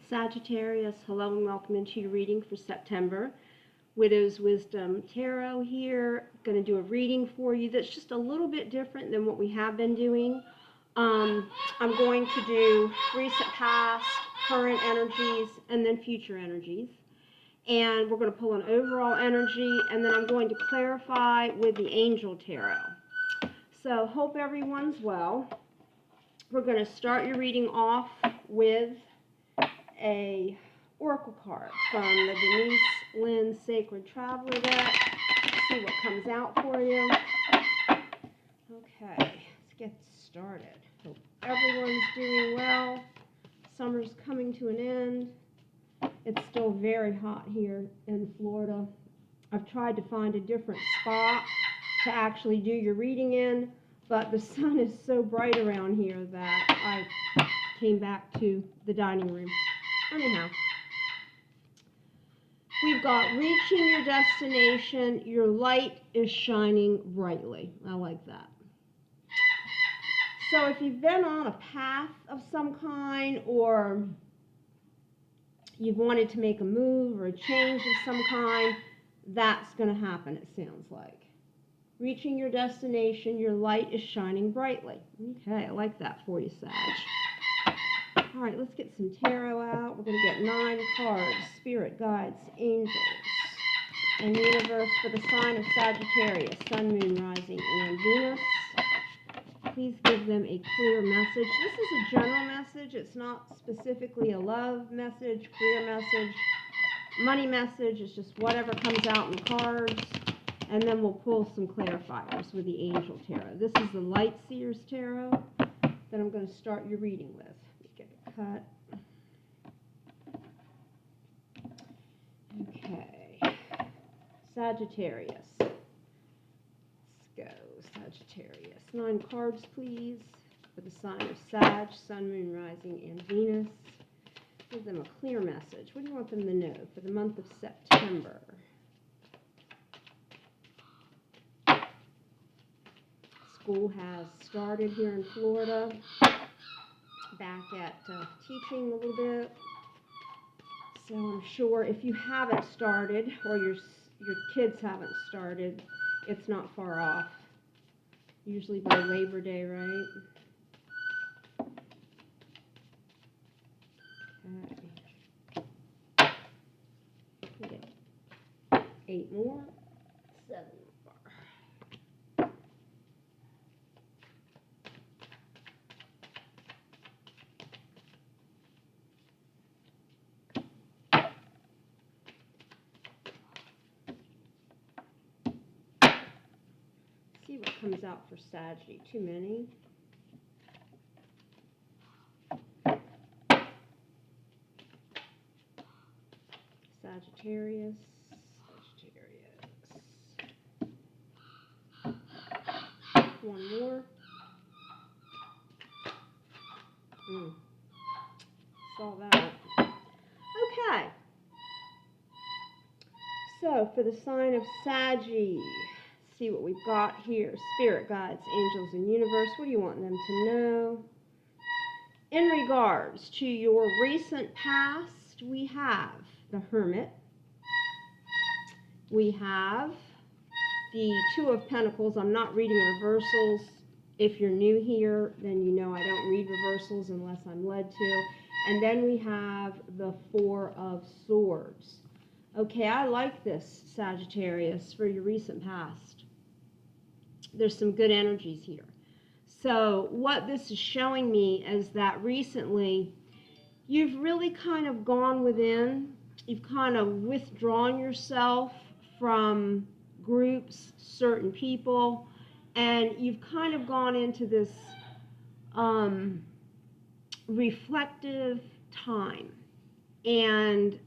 Sagittarius, hello and welcome into your reading for September. Widow's Wisdom Tarot here. Going to do a reading for you that's just a little bit different than what we have been doing. I'm going to do recent past, current energies, and then future energies. And we're going to pull an overall energy, and then I'm going to clarify with the Angel Tarot. So hope everyone's well. We're going to start your reading off with a oracle card from the Denise Lynn Sacred Traveler deck. Let's see what comes out for you. Okay, let's get started. Hope everyone's doing well. Summer's coming to an end. It's still very hot here in Florida. I've tried to find a different spot to actually do your reading in, but the sun is so bright around here that I came back to the dining room. Anyhow, we've got reaching your destination, your light is shining brightly. I like that. So if you've been on a path of some kind, or you've wanted to make a move or a change of some kind, that's going to happen, it sounds like. Reaching your destination, your light is shining brightly. Okay, I like that for you, Sag. All right, let's get some tarot out. We're going to get 9 cards. Spirit, guides, angels, and universe for the sign of Sagittarius, Sun, Moon, Rising, and Venus. Please give them a clear message. This is a general message. It's not specifically a love message, career message, money message. It's just whatever comes out in the cards. And then we'll pull some clarifiers with the Angel Tarot. This is the Light Seers Tarot that I'm going to start your reading with. Cut. Okay, Sagittarius. Let's go, Sagittarius. 9 cards, please, for the sign of Sag, Sun, Moon, Rising, and Venus. Give them a clear message. What do you want them to know for the month of September? School has started here in Florida. Back at teaching a little bit. So I'm sure if you haven't started, or your kids haven't started, it's not far off. Usually by Labor Day, right? Okay. We get 8 more. 7 more. See what comes out for Saggy. Too many. Sagittarius. One more. Saw that. Okay. So for the sign of Saggy, see what we've got here. Spirit, guides, angels, and universe. What do you want them to know? In regards to your recent past, we have the Hermit. We have the 2 of Pentacles. I'm not reading reversals. If you're new here, then you know I don't read reversals unless I'm led to. And then we have the 4 of Swords. Okay, I like this, Sagittarius, for your recent past. There's some good energies here. So what this is showing me is that recently you've really kind of gone within. You've kind of withdrawn yourself from groups, certain people, and you've kind of gone into this reflective time and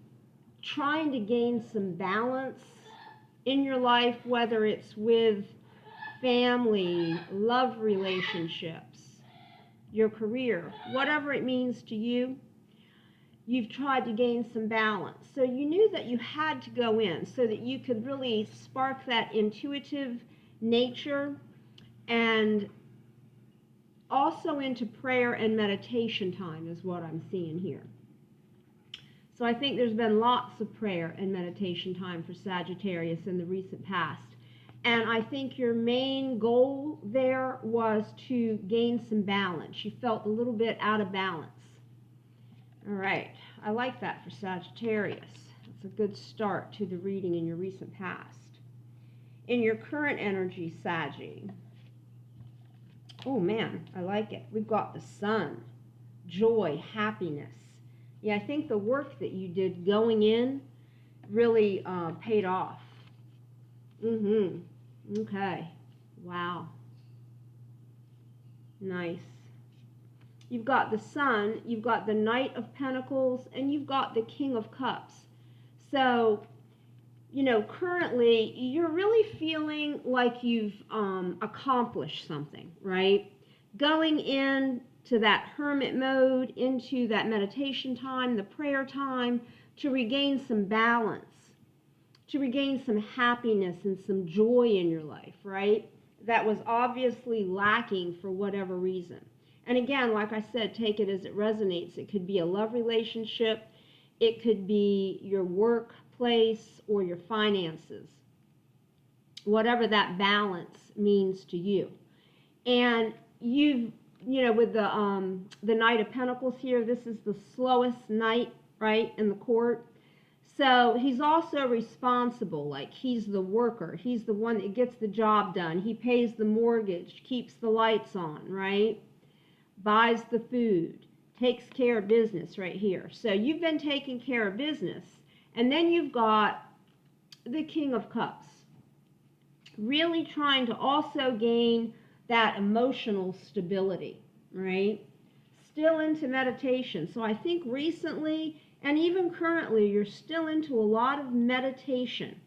trying to gain some balance in your life, whether it's with family, love relationships, your career, whatever it means to you. You've tried to gain some balance. So you knew that you had to go in so that you could really spark that intuitive nature, and also into prayer and meditation time is what I'm seeing here. So I think there's been lots of prayer and meditation time for Sagittarius in the recent past. And I think your main goal there was to gain some balance. You felt a little bit out of balance. All right, I like that for Sagittarius. It's a good start to the reading in your recent past. In your current energy, Saggy. Oh man, I like it. We've got the sun, joy, happiness. Yeah, I think the work that you did going in really paid off. Okay. Wow. Nice. You've got the sun, you've got the Knight of Pentacles, and you've got the King of Cups. So, you know, currently you're really feeling like you've accomplished something, right? Going into that hermit mode, into that meditation time, the prayer time, to regain some balance, to regain some happiness and some joy in your life, right? That was obviously lacking for whatever reason. And again, like I said, take it as it resonates. It could be a love relationship, it could be your workplace or your finances, whatever that balance means to you. And you know, with the Knight of Pentacles here, this is the slowest knight, right, in the court. So he's also responsible, like he's the worker. He's the one that gets the job done. He pays the mortgage, keeps the lights on, right? Buys the food, takes care of business right here. So you've been taking care of business. And then you've got the King of Cups, really trying to also gain that emotional stability, right? Still into meditation. So I think recently and even currently you're still into a lot of meditation,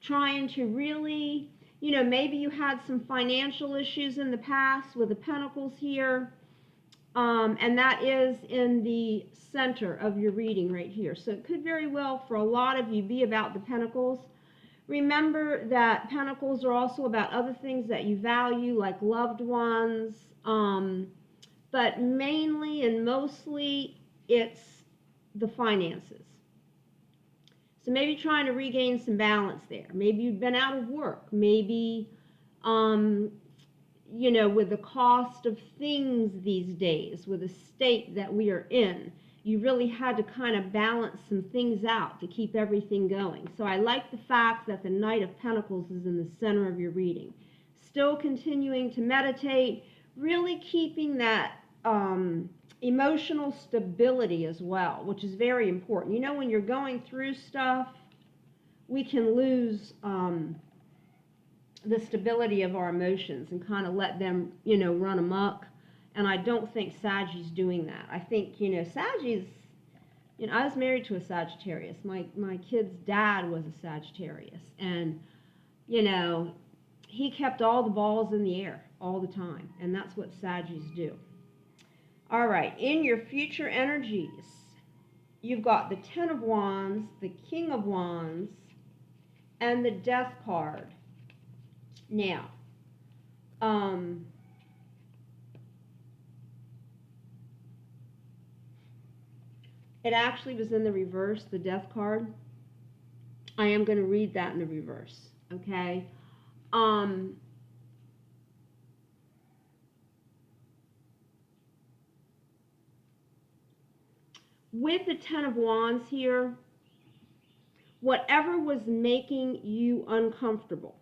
trying to really, you know, maybe you had some financial issues in the past with the Pentacles here, and that is in the center of your reading right here. So it could very well, for a lot of you, be about the Pentacles. Remember that Pentacles are also about other things that you value, like loved ones, but mainly and mostly it's the finances. So maybe trying to regain some balance there. Maybe you've been out of work. Maybe, you know, with the cost of things these days, with the state that we are in, you really had to kind of balance some things out to keep everything going. So I like the fact that the Knight of Pentacles is in the center of your reading. Still continuing to meditate, really keeping that emotional stability as well, which is very important. You know, when you're going through stuff, we can lose the stability of our emotions and kind of let them, you know, run amok. And I don't think Sagi's doing that. I think, you know, Sagi's, you know, I was married to a Sagittarius. My kid's dad was a Sagittarius. And, you know, he kept all the balls in the air all the time. And that's what Sagi's do. All right, in your future energies, you've got the Ten of Wands, the King of Wands, and the Death card. Now, it actually was in the reverse, the Death card. I am going to read that in the reverse, okay? With the Ten of Wands here, whatever was making you uncomfortable,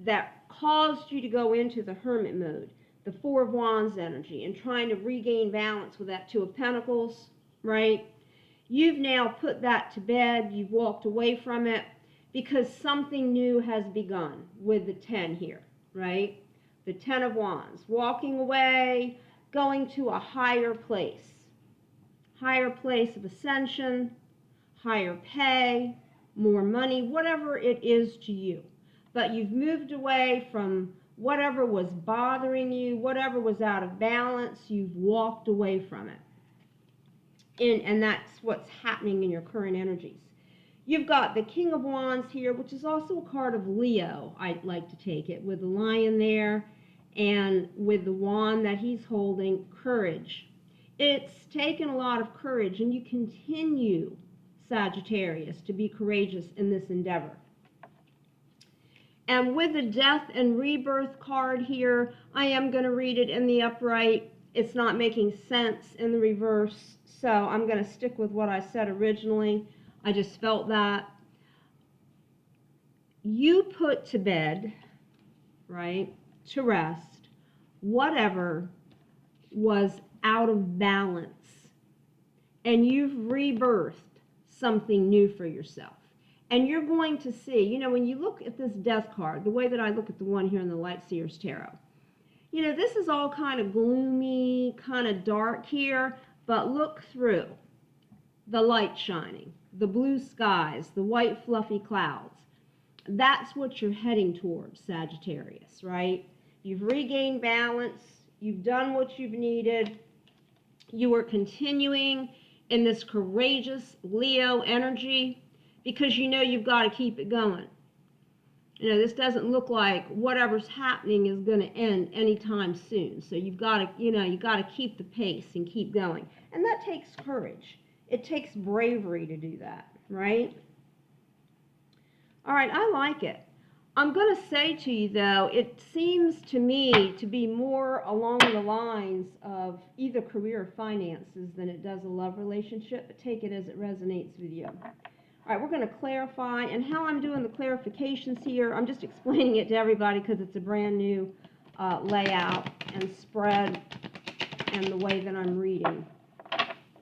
that caused you to go into the hermit mode, the Four of Wands energy, and trying to regain balance with that Two of Pentacles, right? You've now put that to bed. You've walked away from it because something new has begun with the 10 here, right? The Ten of Wands, walking away, going to a higher place of ascension, higher pay, more money, whatever it is to you. But you've moved away from whatever was bothering you, whatever was out of balance, you've walked away from it. And that's what's happening in your current energies. You've got the King of Wands here, which is also a card of Leo, I'd like to take it, with the lion there and with the wand that he's holding, courage. It's taken a lot of courage, and you continue Sagittarius, to be courageous in this endeavor. And with the death and rebirth card here, I am going to read it in the upright. It's not making sense in the reverse, so I'm going to stick with what I said originally. I just felt that. You put to bed, right, to rest, whatever was out of balance, and you've rebirthed something new for yourself. And you're going to see, you know, when you look at this death card, the way that I look at the one here in the Light Seers Tarot, you know, this is all kind of gloomy, kind of dark here, but look through the light shining, the blue skies, the white fluffy clouds. That's what you're heading towards, Sagittarius, right? You've regained balance. You've done what you've needed. You are continuing in this courageous Leo energy, because you know you've got to keep it going. You know, this doesn't look like whatever's happening is going to end anytime soon. So you've got to, you know, you've got to keep the pace and keep going. And that takes courage. It takes bravery to do that, right? All right, I like it. I'm going to say to you, though, it seems to me to be more along the lines of either career or finances than it does a love relationship, but take it as it resonates with you. All right, we're going to clarify, and how I'm doing the clarifications here, I'm just explaining it to everybody because it's a brand new layout and spread and the way that I'm reading.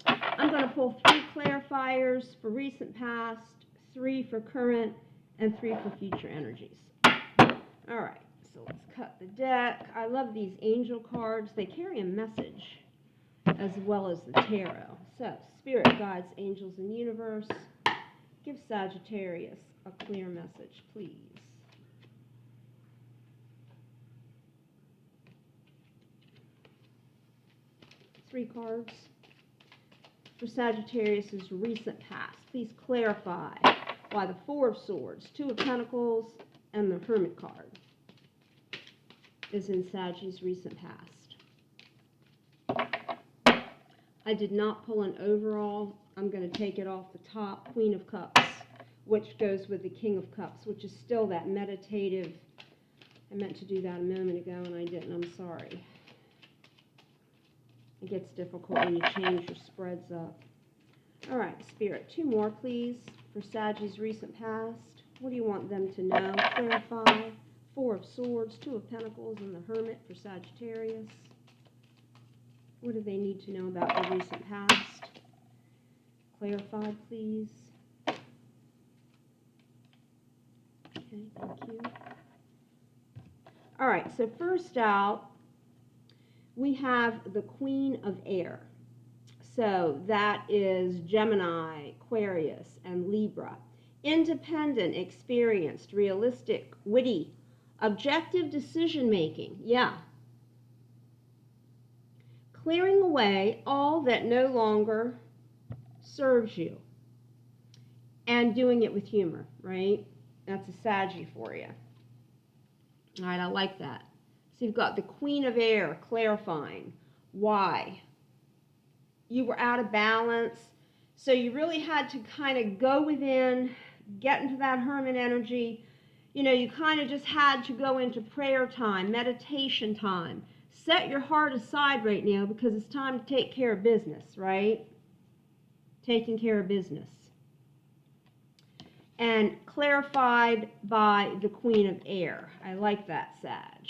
I'm going to pull 3 clarifiers for recent past, 3 for current, and 3 for future energies. All right, so let's cut the deck. I love these angel cards. They carry a message as well as the tarot. So, spirit guides, angels, and universe. Give Sagittarius a clear message, please. Three cards for Sagittarius's recent past. Please clarify why the Four of Swords, Two of Pentacles, and the Hermit card is in Saggy's recent past. I did not pull an overall. I'm going to take it off the top. Queen of Cups, which goes with the King of Cups, which is still that meditative. I meant to do that a moment ago and I didn't. I'm sorry. It gets difficult when you change your spreads up. All right, Spirit, 2 more, please, for Saggy's recent past. What do you want them to know? Clarify. 4 of Swords, 2 of Pentacles, and the Hermit for Sagittarius. What do they need to know about their recent past? Clarified, please. Okay, thank you. All right, so first out, we have the Queen of Air. So that is Gemini, Aquarius, and Libra. Independent, experienced, realistic, witty, objective decision-making. Yeah. Clearing away all that no longer serves you. And doing it with humor, right? That's a Saggy for you. All right, I like that. So you've got the Queen of Air clarifying why. You were out of balance, so you really had to kind of go within, get into that Hermit energy. You know, you kind of just had to go into prayer time, meditation time. Set your heart aside right now because it's time to take care of business, right? Taking care of business. And clarified by the Queen of Air. I like that, Sag.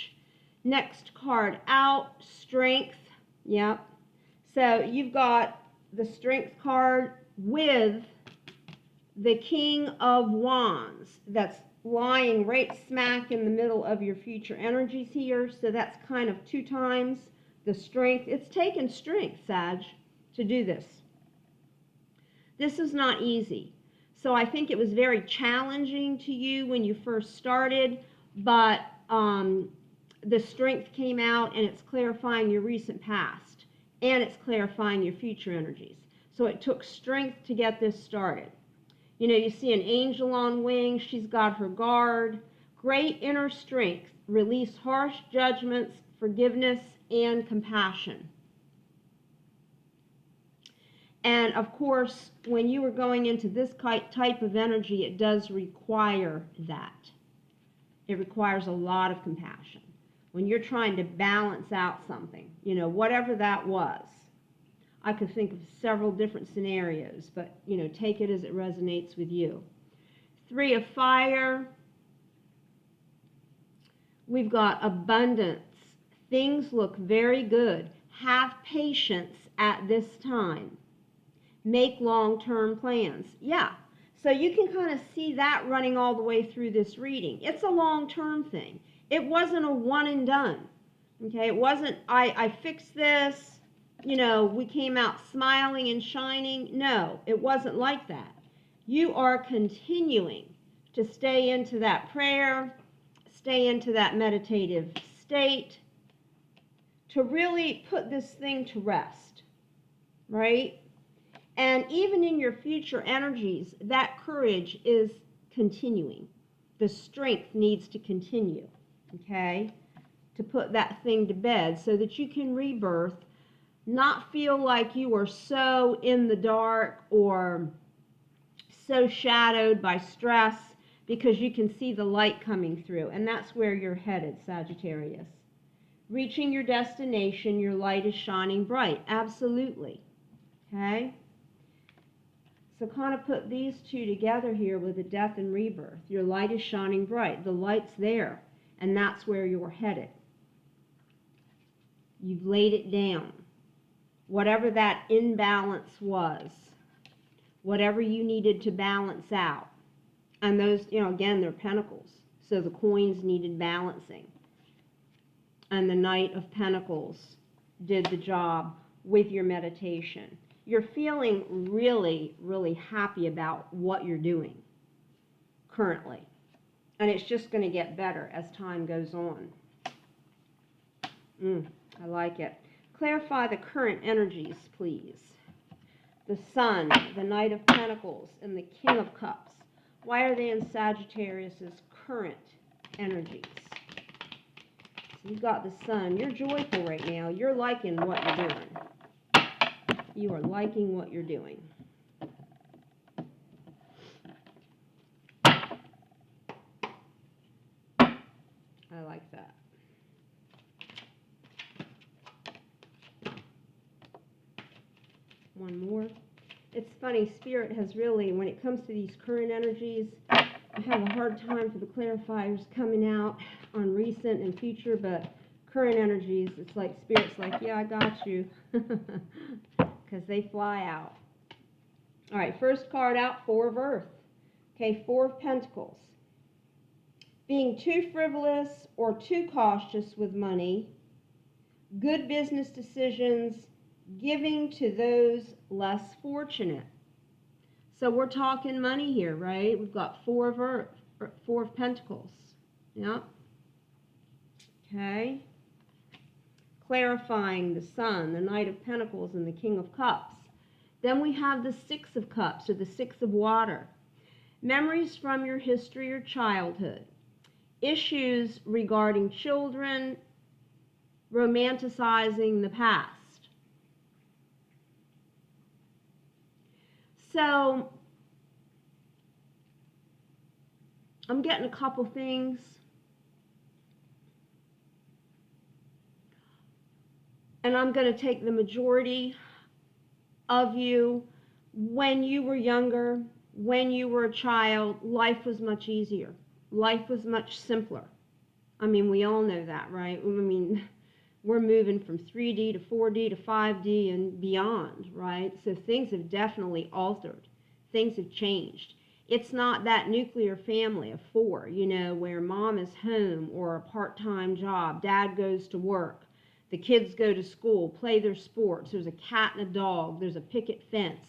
Next card out, Strength. Yep. So you've got the Strength card with the King of Wands that's lying right smack in the middle of your future energies here. So that's kind of 2 times the strength. It's taken strength, Sag, to do this. This is not easy. So I think it was very challenging to you when you first started, but the strength came out and it's clarifying your recent past and it's clarifying your future energies. So it took strength to get this started. You know, you see an angel on wings. She's got her guard. Great inner strength. Release harsh judgments, forgiveness, and compassion. And of course, when you are going into this type of energy, it does require that. It requires a lot of compassion. When you're trying to balance out something, whatever that was. I could think of several different scenarios, but, take it as it resonates with you. 3 of fire. We've got abundance. Things look very good. Have patience at this time. Make long-term plans. Yeah, so you can kind of see that running all the way through this reading. It's a long-term thing. It wasn't a one and done. Okay, it wasn't, I fixed this, we came out smiling and shining. No, it wasn't like that. You are continuing to stay into that prayer, stay into that meditative state, to really put this thing to rest, right? And even in your future energies, that courage is continuing. The strength needs to continue, okay, to put that thing to bed so that you can rebirth, not feel like you are so in the dark or so shadowed by stress, because you can see the light coming through. And that's where you're headed, Sagittarius. Reaching your destination, your light is shining bright. Absolutely. Okay? So kind of put these two together here with the death and rebirth. Your light is shining bright. The light's there. And that's where you're headed. You've laid it down. Whatever that imbalance was, whatever you needed to balance out. And those, again, they're pentacles. So the coins needed balancing. And the Knight of Pentacles did the job with your meditation. You're feeling really, really happy about what you're doing currently. And it's just going to get better as time goes on. I like it. Clarify the current energies, please. The Sun, the Knight of Pentacles, and the King of Cups. Why are they in Sagittarius's current energies? So you've got the Sun. You're joyful right now. You're liking what you're doing. You are liking what you're doing. I like that. One more. It's funny, Spirit has really, when it comes to these current energies, I have a hard time for the clarifiers coming out on recent and future, but current energies, it's like Spirit's like, yeah, I got you, because they fly out. All right, first card out, 4 of Earth. Okay, 4 of Pentacles. Being too frivolous or too cautious with money, good business decisions, giving to those less fortunate. So we're talking money here, right? We've got 4 of Earth, 4 of Pentacles. Yep. Okay. Clarifying the Sun, the Knight of Pentacles, and the King of Cups. Then we have the 6 of Cups, or the 6 of Water. Memories from your history or childhood. Issues regarding children, romanticizing the past. So, I'm getting a couple things. And I'm going to take the majority of you. When you were younger, when you were a child, life was much easier. Life was much simpler. I mean, we all know that, right? I mean, we're moving from 3D to 4D to 5D and beyond, right? So things have definitely altered. Things have changed. It's not that nuclear family of 4, where mom is home or a part-time job, dad goes to work, the kids go to school, play their sports, there's a cat and a dog, there's a picket fence.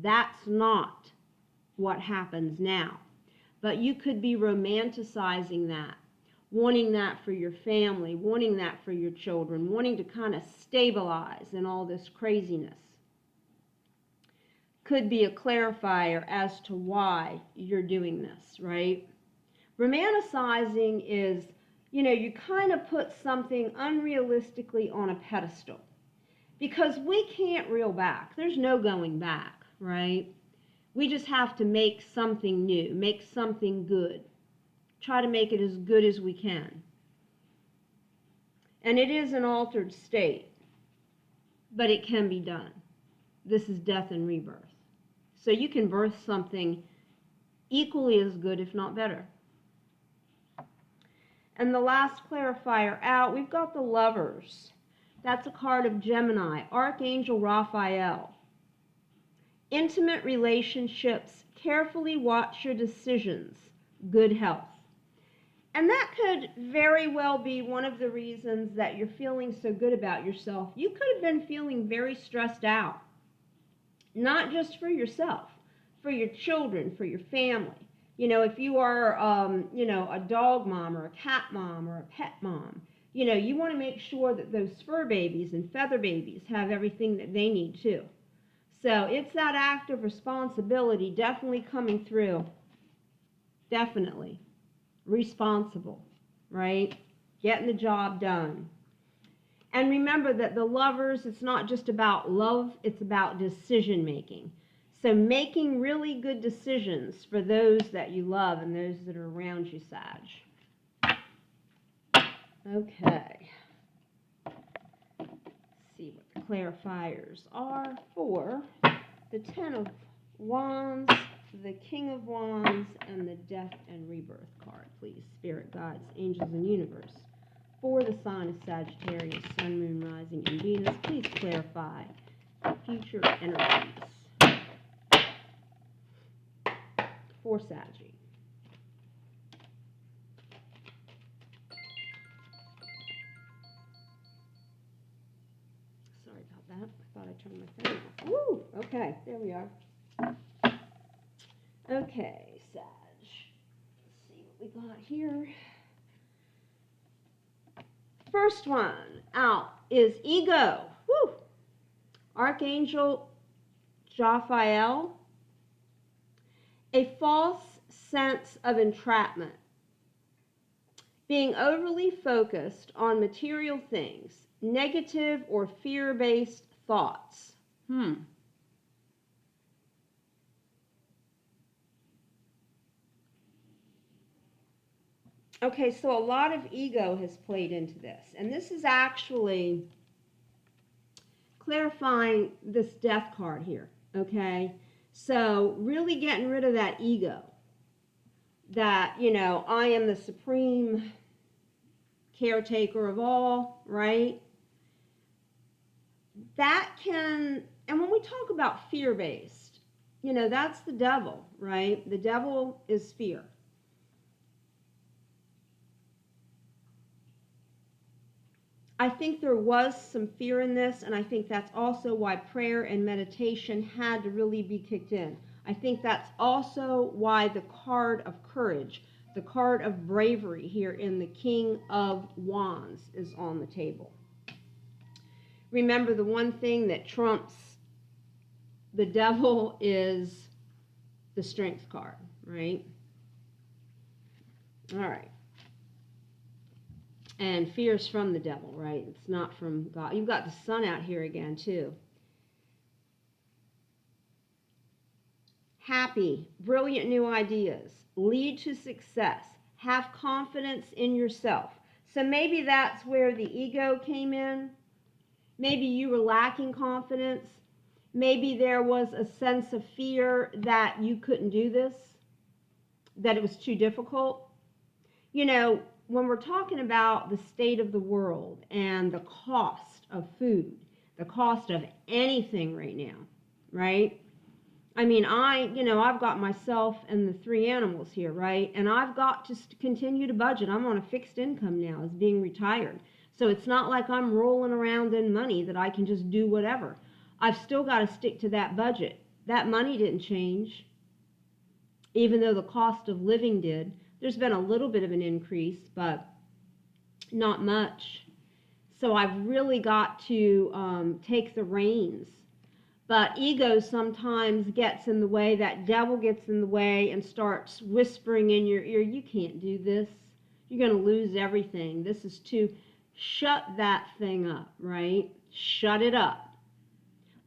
That's not what happens now. But you could be romanticizing that, wanting that for your family, wanting that for your children, wanting to kind of stabilize in all this craziness. Could be a clarifier as to why you're doing this, right? Romanticizing is, you kind of put something unrealistically on a pedestal. because we can't reel back. There's no going back, right? We just have to make something new, make something good. Try to make it as good as we can. And it is an altered state, but it can be done. This is death and rebirth. So you can birth something equally as good, if not better. And the last clarifier out, we've got the Lovers. That's a card of Gemini, Archangel Raphael. Intimate relationships, carefully watch your decisions, good health. And that could very well be one of the reasons that you're feeling so good about yourself. You could have been feeling very stressed out, not just for yourself, for your children, for your family. You know, if you are, a dog mom or a cat mom or a pet mom, you want to make sure that those fur babies and feather babies have everything that they need too. So it's that act of responsibility definitely coming through. Definitely. Responsible, right? Getting the job done. And remember that the Lovers, it's not just about love, it's about decision making. So making really good decisions for those that you love and those that are around you, Sag. Okay. Let's see what the clarifiers are for the Ten of Wands, the King of Wands, and the Death and Rebirth card, please. Spirit, guides, angels, and universe. For the sign of Sagittarius, Sun, Moon, Rising, and Venus, please clarify future energies for Saggy. Sorry about that. I thought I turned my phone off. Woo! Okay, there we are. Okay, Sag. Let's see what we got here. First one out is ego. Woo! Archangel Raphael. A false sense of entrapment. Being overly focused on material things. Negative or fear-based thoughts. Okay, so a lot of ego has played into this. And this is actually clarifying this death card here, okay? So really getting rid of that ego. That, I am the supreme caretaker of all, right? That can, and when we talk about fear-based, that's the devil, right? The devil is fear. I think there was some fear in this, and I think that's also why prayer and meditation had to really be kicked in. I think that's also why the card of courage, the card of bravery here in the King of Wands is on the table. Remember, the one thing that trumps the devil is the strength card, right? All right. And fear is from the devil, right? It's not from God. You've got the sun out here again, too. Happy, brilliant new ideas, lead to success, have confidence in yourself. So maybe that's where the ego came in. Maybe you were lacking confidence. Maybe there was a sense of fear that you couldn't do this, that it was too difficult. When we're talking about the state of the world and the cost of food, the cost of anything right now, right? I mean, I've got myself and the 3 animals here, right? And I've got to continue to budget. I'm on a fixed income now as being retired. So it's not like I'm rolling around in money that I can just do whatever. I've still got to stick to that budget. That money didn't change, even though the cost of living did. There's been a little bit of an increase, but not much. So I've really got to take the reins. But ego sometimes gets in the way, that devil gets in the way and starts whispering in your ear, you can't do this. You're going to lose everything. This is to shut that thing up, right? Shut it up.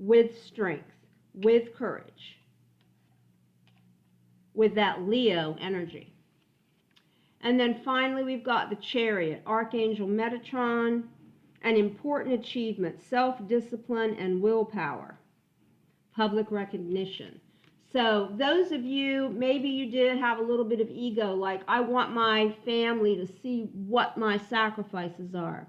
with strength, with courage, with that Leo energy. And then finally, we've got the Chariot, Archangel Metatron, an important achievement, self-discipline and willpower, public recognition. So those of you, maybe you did have a little bit of ego, like I want my family to see what my sacrifices are.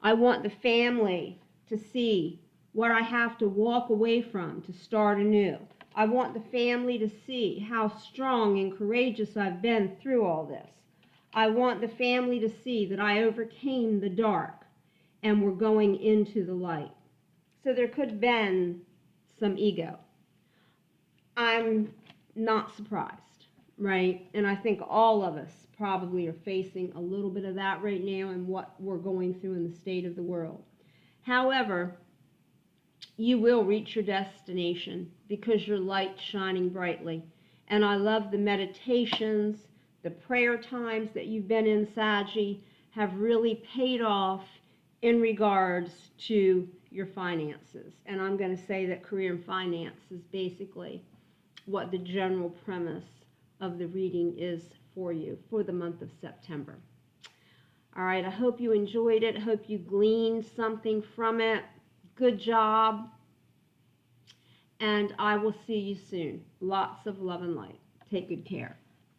I want the family to see what I have to walk away from to start anew. I want the family to see how strong and courageous I've been through all this. I want the family to see that I overcame the dark and we're going into the light. So there could have been some ego. I'm not surprised, right? And I think all of us probably are facing a little bit of that right now and what we're going through in the state of the world. However, you will reach your destination because your light's shining brightly. And I love the meditations, the prayer times that you've been in, Saggy, have really paid off in regards to your finances. And I'm going to say that career and finance is basically what the general premise of the reading is for you for the month of September. All right, I hope you enjoyed it. I hope you gleaned something from it. Good job. And I will see you soon. Lots of love and light. Take good care.